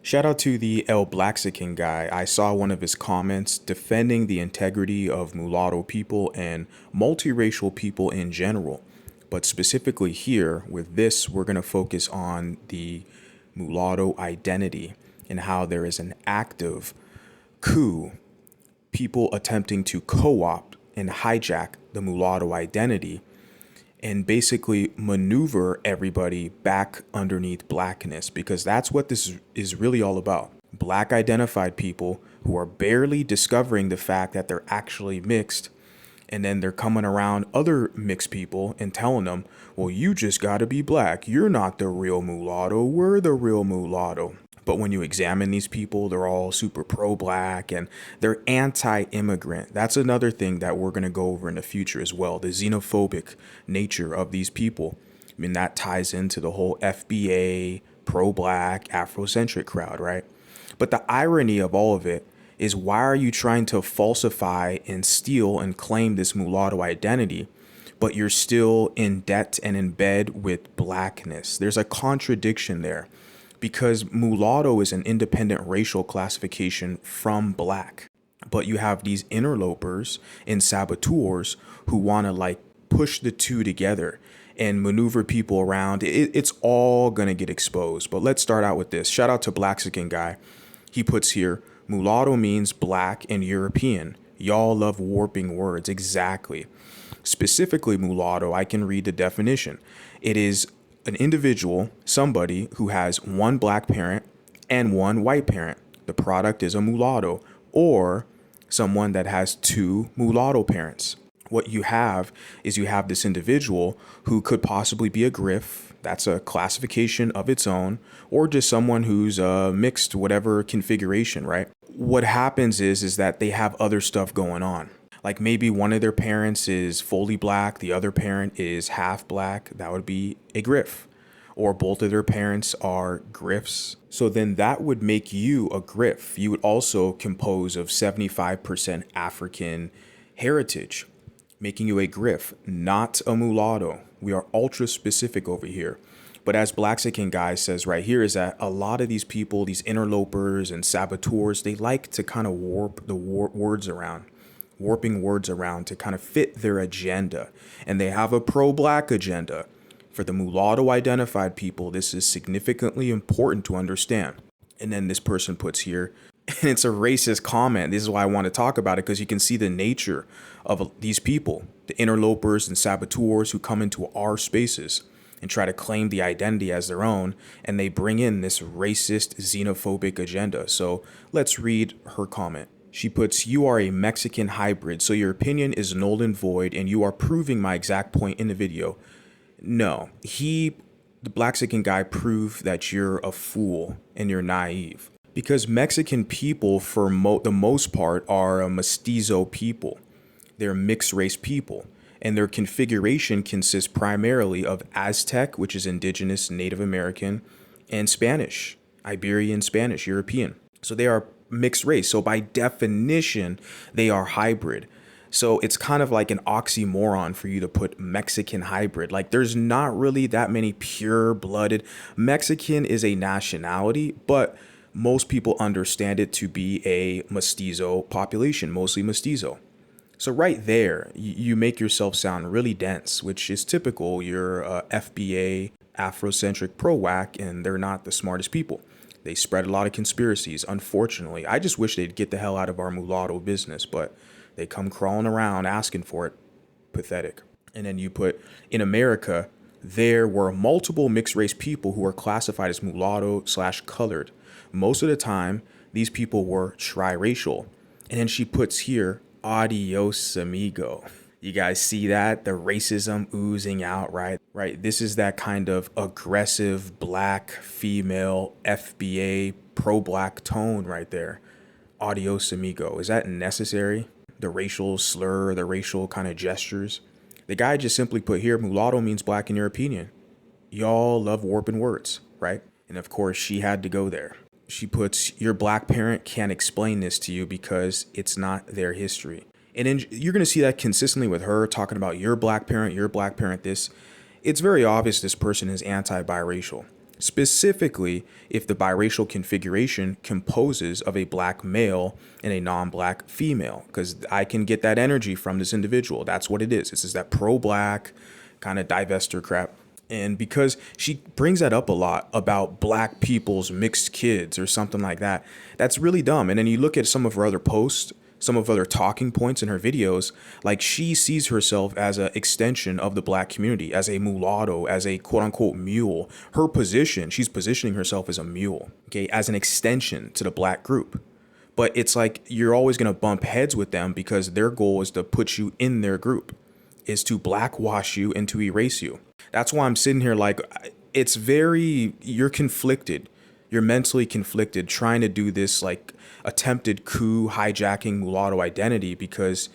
Shout out to the Lexicon guy. I saw one of his comments defending the integrity of mulatto people and multiracial people in general. But specifically here, with this, we're going to focus on the mulatto identity and how there is an active coup, people attempting to co opt and hijack the mulatto identity and basically maneuver everybody back underneath blackness, because that's what this is really all about. Black identified people who are barely discovering the fact that they're actually mixed, and then they're coming around other mixed people and telling them, well, you just gotta be black. You're not the real mulatto. We're the real mulatto. But when you examine these people, they're all super pro-black and they're anti-immigrant. That's another thing that we're going to go over in the future as well, the xenophobic nature of these people. I mean, that ties into the whole FBA, pro-black, Afrocentric crowd, right? But the irony of all of it is, why are you trying to falsify and steal and claim this mulatto identity, but you're still in debt and in bed with blackness? There's a contradiction there, because mulatto is an independent racial classification from black. But you have these interlopers and saboteurs who want to like push the two together and maneuver people around. It's all going to get exposed. But let's start out with this. Shout out to Lexicon guy. He puts here, mulatto means black and European. Y'all love warping words. Exactly. Specifically mulatto, I can read the definition. It is an individual, somebody who has one black parent and one white parent. The product is a mulatto, or someone that has two mulatto parents. What you have is you have this individual who could possibly be a griff. That's a classification of its own, or just someone who's mixed, whatever configuration, right? What happens is that they have other stuff going on. Like maybe one of their parents is fully black, the other parent is half black. That would be a griff. Or both of their parents are griffs. So then that would make you a griff. You would also compose of 75% African heritage, making you a griff, not a mulatto. We are ultra specific over here. But as Lexicon guy says right here, is that a lot of these people, these interlopers and saboteurs, they like to kind of warp the words around. Warping words around to kind of fit their agenda. And they have a pro-black agenda. For the mulatto identified people, this is significantly important to understand. And then this person puts here, and it's a racist comment. This is why I want to talk about it, because you can see the nature of these people, the interlopers and saboteurs who come into our spaces and try to claim the identity as their own, and they bring in this racist, xenophobic agenda. So let's read her comment. She puts, you are a Mexican hybrid, so your opinion is null and void, and you are proving my exact point in the video. No, the Lexicon guy, proved that you're a fool and you're naive. Because Mexican people, for the most part, are a mestizo people. They're mixed race people. And their configuration consists primarily of Aztec, which is indigenous Native American, and Spanish, Iberian Spanish, European. So they are mixed race. So by definition, they are hybrid. So it's kind of like an oxymoron for you to put Mexican hybrid. Like there's not really that many pure-blooded. Mexican is a nationality, but most people understand it to be a mestizo population, mostly mestizo. So right there, you make yourself sound really dense, which is typical. You're FBA, Afrocentric pro-whack, and they're not the smartest people. They spread a lot of conspiracies, unfortunately. I just wish they'd get the hell out of our mulatto business, but they come crawling around asking for it. Pathetic. And then you put, in America, there were multiple mixed race people who were classified as mulatto/colored. Most of the time, these people were triracial. And then she puts here, adios amigo. You guys see that? The racism oozing out, right? Right. This is that kind of aggressive black female FBA pro-black tone right there. Adios amigo. Is that necessary? The racial slur, the racial kind of gestures. The guy just simply put here, mulatto means black in your opinion. Y'all love warping words, right? And of course, she had to go there. She puts, your black parent can't explain this to you because it's not their history. And then you're going to see that consistently with her talking about your black parent this. It's very obvious this person is anti-biracial. Specifically, if the biracial configuration composes of a black male and a non-black female, because I can get that energy from this individual. That's what it is. This is that pro-black kind of divester crap. And because she brings that up a lot about black people's mixed kids or something like that, that's really dumb. And then you look at some of her other posts, some of other talking points in her videos, like she sees herself as an extension of the black community, as a mulatto, as a quote unquote mule. Her position, she's positioning herself as a mule, okay, as an extension to the black group. But it's like you're always going to bump heads with them because their goal is to put you in their group, is to blackwash you and to erase you. That's why I'm sitting here like, you're conflicted. You're mentally conflicted trying to do this like attempted coup hijacking mulatto identity because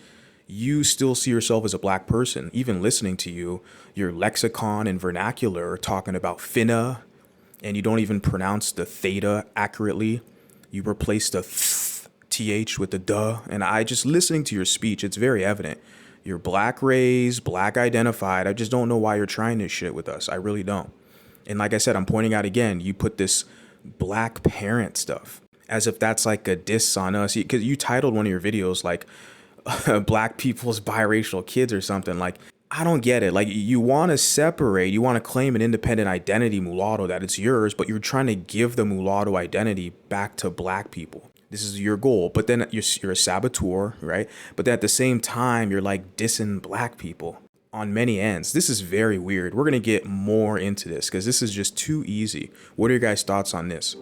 you still see yourself as a black person. Even listening to you, your lexicon and vernacular are talking about finna, and you don't even pronounce the theta accurately. You replace the th with the duh. And I just listening to your speech, it's very evident. You're black raised, black identified. I just don't know why you're trying this shit with us. I really don't. And like I said, I'm pointing out again, you put this black parent stuff as if that's like a diss on us. Because you titled one of your videos like black people's biracial kids or something. Like, I don't get it. Like, you want to separate, you want to claim an independent identity, mulatto, that it's yours, but you're trying to give the mulatto identity back to black people. This is your goal, but then you're a saboteur, right? But then at the same time, you're like dissing black people on many ends. This is very weird. We're going to get more into this because this is just too easy. What are your guys' thoughts on this?